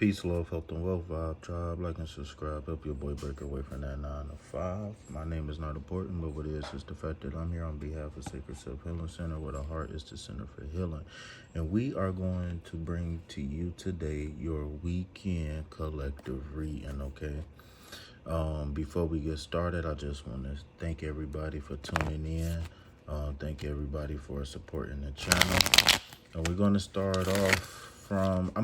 Peace, love, health, and wealth, vibe, tribe, like and subscribe. Help your boy break away from that 9 to 5. My name is not important, but what is the fact that I'm here on behalf of Sacred Self Healing Center, where the heart is the center for healing. And we are going to bring to you today your weekend collective reading, okay? Before we get started, I just want to thank everybody for tuning in. Thank everybody for supporting the channel. And we're going to start off from, I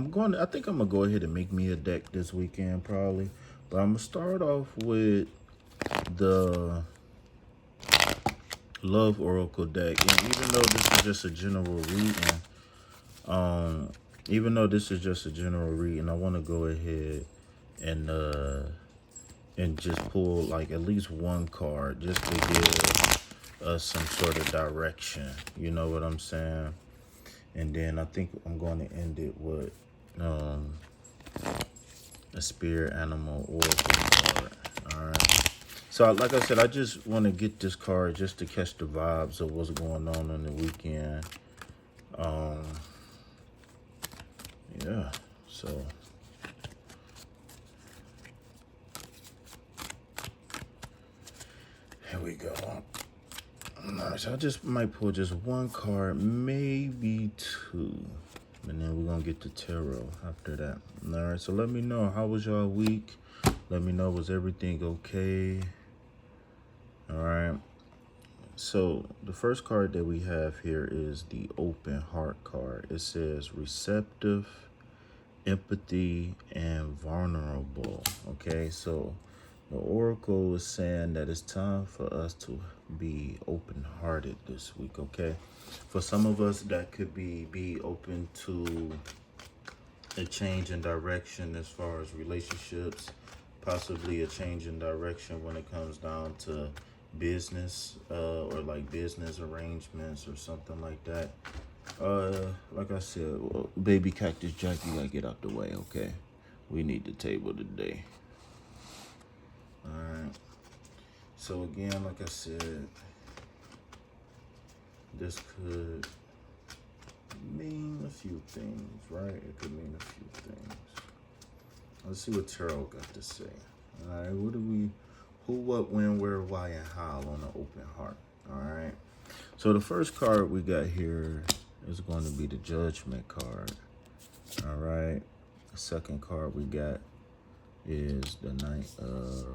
think I'm going to go ahead and make me a deck this weekend probably. But I'm going to start off with the Love Oracle deck. And even though this is just a general reading, I want to go ahead and just pull like at least one card just to give us some sort of direction. You know what I'm saying? And then I think I'm going to end it with a spirit animal oracle card. All right. So like I said, I just want to get this card just to catch the vibes of what's going on the weekend. Yeah. So here we go. Alright, so I just might pull just one card, maybe two. And then we're going to get the tarot after that. Alright, so let me know, how was y'all week? Let me know, was everything okay? Alright. So the first card that we have here is the open heart card. It says receptive, empathy, and vulnerable. Okay, so the oracle is saying that it's time for us to be open-hearted this week, okay? For some of us, that could be open to a change in direction as far as relationships, possibly a change in direction when it comes down to business or like business arrangements or something like that. Like I said, well, baby cactus Jackie, gotta get out the way, okay? We need the table today. Alright. So again, like I said, this could mean a few things, right? It could mean a few things. Let's see what tarot got to say. Alright, who, what, when, where, why, and how on an open heart. Alright. So the first card we got here is going to be the Judgment card. Alright. The second card we got is the Knight of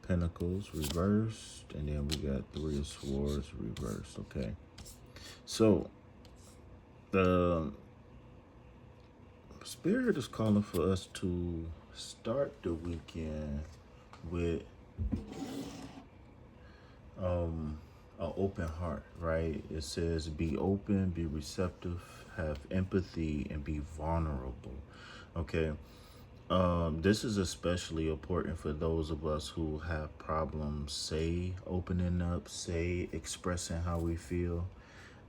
Pentacles reversed, and then we got Three of Swords reversed. Okay, so the Spirit is calling for us to start the weekend with an open heart, right? It says be open, be receptive, have empathy, and be vulnerable. Okay. This is especially important for those of us who have problems, say, opening up, say, expressing how we feel.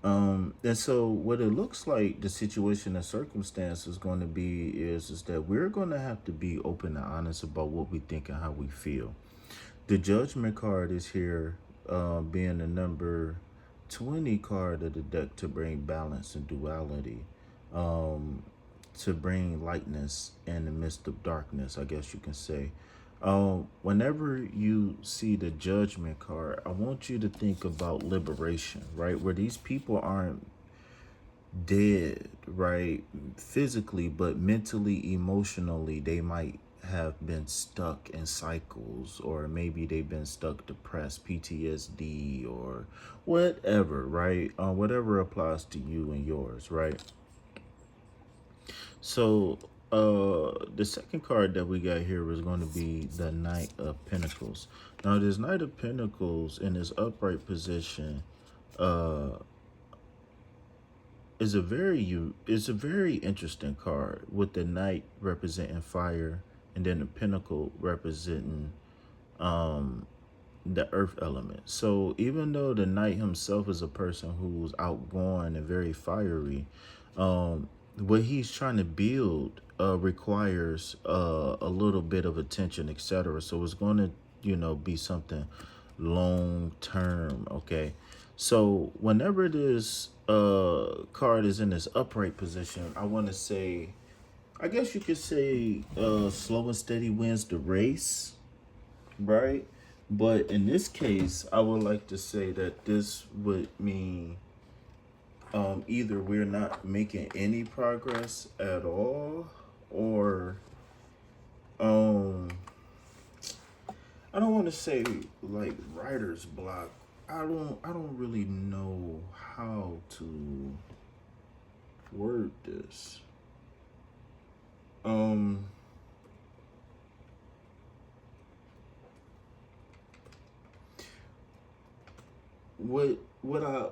And so what it looks like the situation and circumstance is going to be is that we're going to have to be open and honest about what we think and how we feel. The Judgment card is here, being the number 20 card of the deck to bring balance and duality. To bring lightness in the midst of darkness, I guess you can say. Whenever you see the Judgment card, I want you to think about liberation, right? Where these people aren't dead, right? Physically, but mentally, emotionally, they might have been stuck in cycles, or maybe they've been stuck depressed, PTSD, or whatever, right? Whatever applies to you and yours, right? So the second card that we got here is going to be the Knight of Pentacles. Now this Knight of Pentacles in his upright position is a very interesting card, with the Knight representing fire and then the Pentacle representing the earth element. So even though the Knight himself is a person who's outgoing and very fiery, what he's trying to build requires a little bit of attention, etc. So it's going to, be something long term. Okay, so whenever this card is in this upright position, I want to say I guess you could say slow and steady wins the race, right? But in this case, I would like to say that this would mean either we're not making any progress at all, or um, I don't want to say like writer's block. I don't really know how to word this. Um,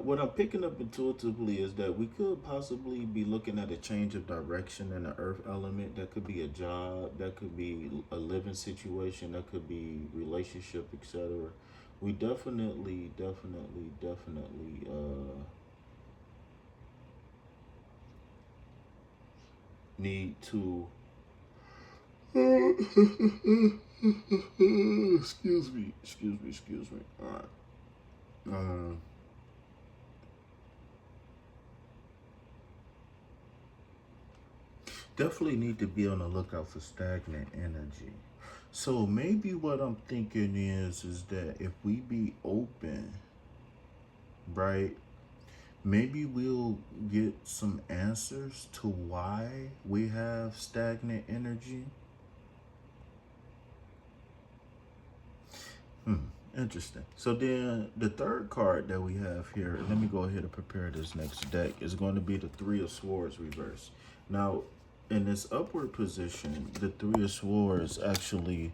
what I'm picking up intuitively is that we could possibly be looking at a change of direction in the earth element. That could be a job, that could be a living situation, that could be relationship, etc. We definitely need to excuse me. All right. Um Definitely need to be on the lookout for stagnant energy. So maybe what I'm thinking is that if we be open, right? Maybe we'll get some answers to why we have stagnant energy. Hmm, interesting. So then the third card that we have here, let me go ahead and prepare this next deck, is going to be the Three of Swords reverse. Now, in this upward position, the Three of Swords actually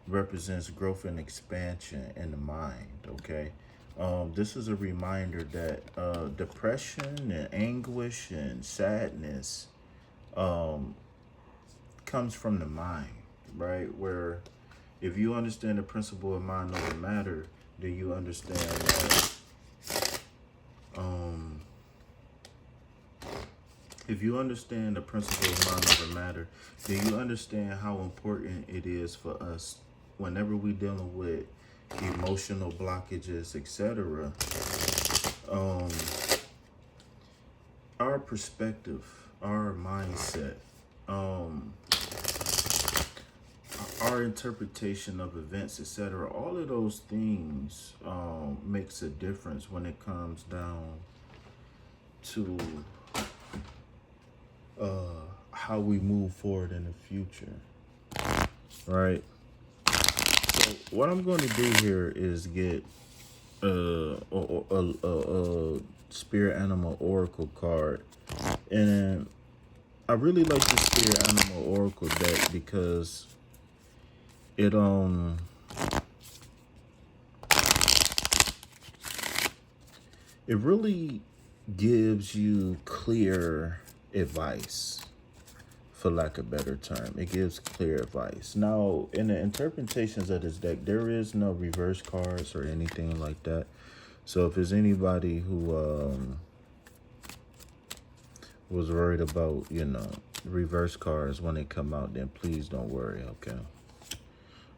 represents growth and expansion in the mind, okay? This is a reminder that depression and anguish and sadness um, comes from the mind, right? Where if you understand the principle of mind over matter, then you understand that um, if you understand the principle of mind over matter, then you understand how important it is for us whenever we dealing with emotional blockages, etc. Um, our perspective, our mindset, um, our interpretation of events, etc. All of those things makes a difference when it comes down to how we move forward in the future, right? So what I'm going to do here is get a spirit animal oracle card, and I really like the spirit animal oracle deck because it it really gives you clear advice, for lack of a better term. It gives clear advice. Now, in the interpretations of this deck, there is no reverse cards or anything like that. So if there's anybody who was worried about, reverse cards when they come out, then please don't worry, okay?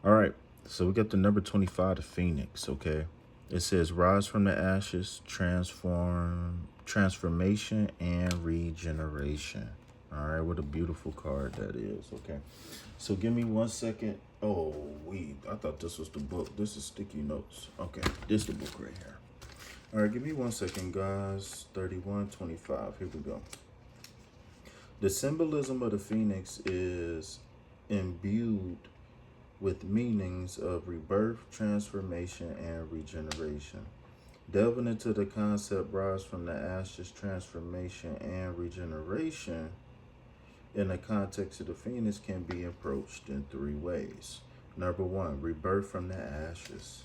All right, so we got the number 25, the Phoenix, okay? It says rise from the ashes, transformation, and regeneration. All right, what a beautiful card that is, okay? So give me 1 second. Oh, I thought this was the book. This is sticky notes. Okay, this is the book right here. All right, give me 1 second, guys. 3125, here we go. The symbolism of the Phoenix is imbued with meanings of rebirth, transformation, and regeneration. Delving into the concept rise from the ashes, transformation, and regeneration in the context of the Phoenix can be approached in three ways. Number one, rebirth from the ashes.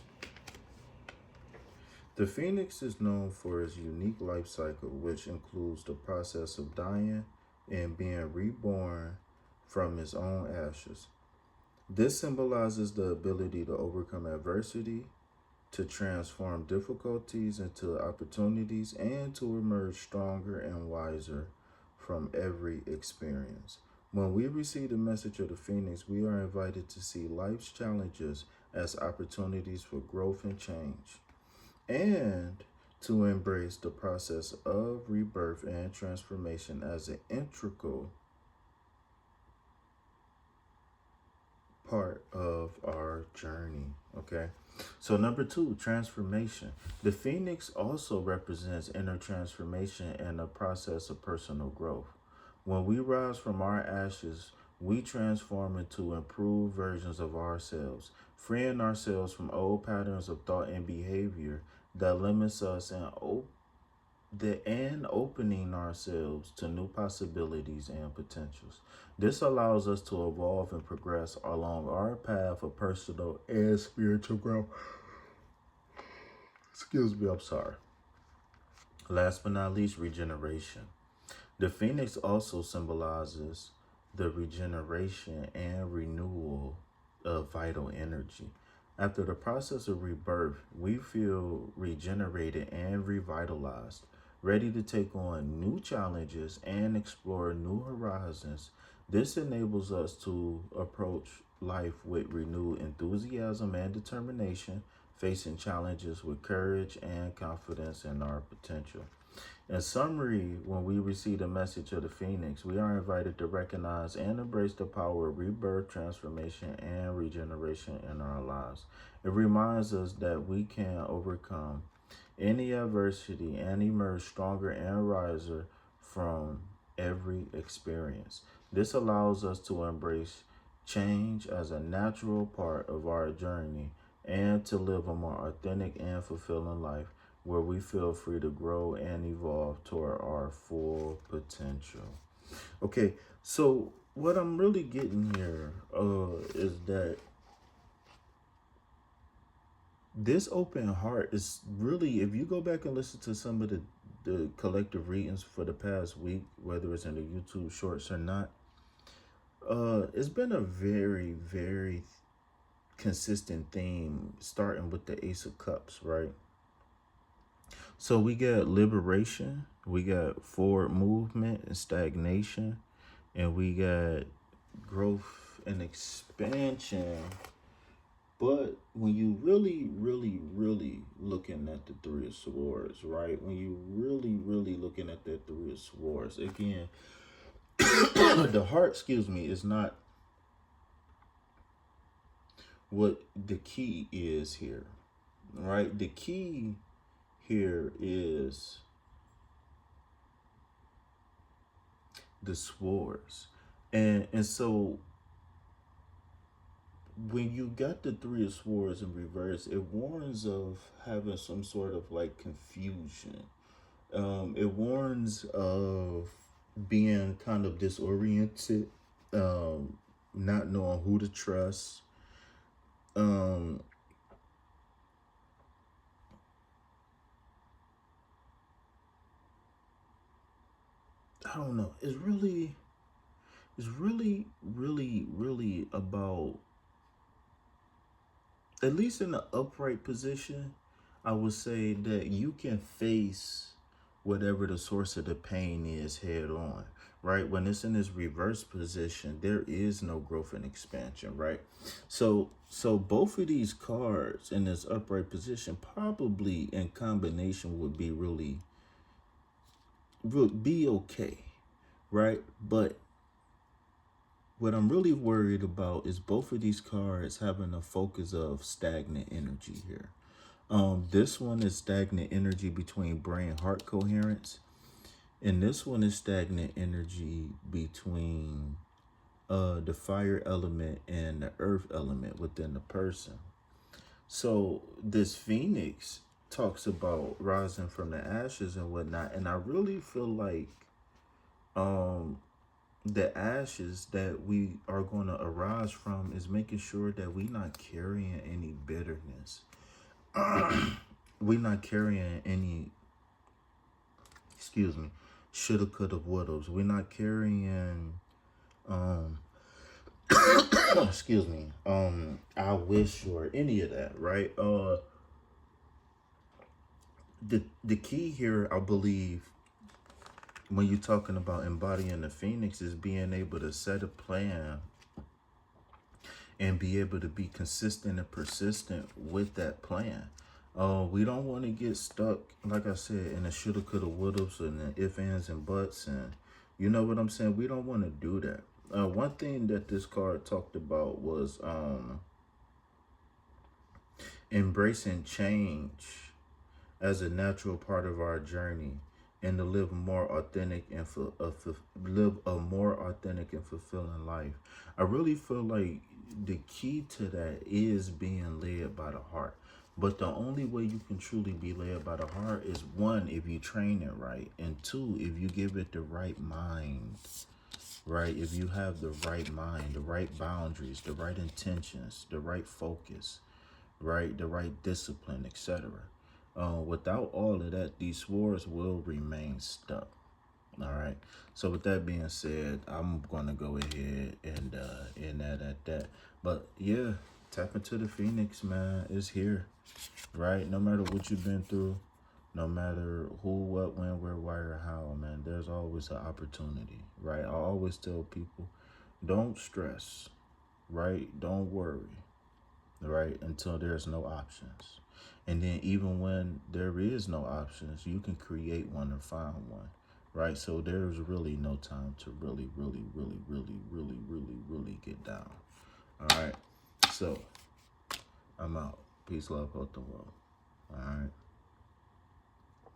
The Phoenix is known for its unique life cycle, which includes the process of dying and being reborn from its own ashes. This symbolizes the ability to overcome adversity, to transform difficulties into opportunities, and to emerge stronger and wiser from every experience. When we receive the message of the Phoenix, we are invited to see life's challenges as opportunities for growth and change, and to embrace the process of rebirth and transformation as an integral part of our journey. Okay. So number two, transformation. The phoenix also represents inner transformation and a process of personal growth. When we rise from our ashes, we transform into improved versions of ourselves, freeing ourselves from old patterns of thought and behavior that limits us and opening ourselves to new possibilities and potentials. This allows us to evolve and progress along our path of personal and spiritual growth. Excuse me, I'm sorry. Last but not least, regeneration. The phoenix also symbolizes the regeneration and renewal of vital energy. After the process of rebirth, we feel regenerated and revitalized, ready to take on new challenges and explore new horizons. This enables us to approach life with renewed enthusiasm and determination, facing challenges with courage and confidence in our potential. In summary, when we receive the message of the Phoenix, we are invited to recognize and embrace the power of rebirth, transformation, and regeneration in our lives. It reminds us that we can overcome any adversity and emerge stronger and wiser from every experience. This allows us to embrace change as a natural part of our journey and to live a more authentic and fulfilling life where we feel free to grow and evolve toward our full potential. Okay, so what I'm really getting here is that this open heart is really, if you go back and listen to some of the collective readings for the past week, whether it's in the YouTube shorts or not, it's been a very, very consistent theme, starting with the Ace of Cups, right? So we got liberation, we got forward movement and stagnation, and we got growth and expansion. But when you really, really, really looking at the Three of Swords, right? When you really, really looking at that Three of Swords, again, the heart, excuse me, is not what the key is here, right? The key here is the swords. And so when you got the Three of Swords in reverse, it warns of having some sort of like confusion. It warns of being kind of disoriented, not knowing who to trust. Um, I don't know. It's really about, at least in the upright position, I would say that you can face whatever the source of the pain is head on, right? When it's in this reverse position, there is no growth and expansion, right? So both of these cards in this upright position probably in combination would be okay, right? But what I'm really worried about is both of these cards having a focus of stagnant energy here. This one is stagnant energy between brain heart coherence, and this one is stagnant energy between the fire element and the earth element within the person. So this Phoenix talks about rising from the ashes and whatnot, and I really feel like um the ashes that we are going to arise from is making sure that we not carrying any bitterness. We not carrying any, excuse me, shoulda, coulda, wouldas. We're not carrying, um, excuse me, I wish or any of that, right? The key here, I believe, when you're talking about embodying the Phoenix, is being able to set a plan and be able to be consistent and persistent with that plan. We don't want to get stuck, like I said, in the shoulda, coulda, wouldas and the if, ands, and buts, and you know what I'm saying? We don't want to do that. One thing that this card talked about was embracing change as a natural part of our journey, and to live more authentic and live a more authentic and fulfilling life. I really feel like the key to that is being led by the heart. But the only way you can truly be led by the heart is, one, if you train it right, and two, if you give it the right mind, right? If you have the right mind, the right boundaries, the right intentions, the right focus, right? The right discipline, etc. Without all of that, these swords will remain stuck. All right. So with that being said, I'm gonna go ahead and end that at that. But yeah, tap into the Phoenix, man. It's here, right? No matter what you've been through, no matter who, what, when, where, why, or how, man, there's always an opportunity, right? I always tell people, don't stress, right? Don't worry, right? Until there's no options. And then even when there is no options, you can create one or find one, right? So there's really no time to really get down. All right. So I'm out. Peace, love, health, and wealth. All right.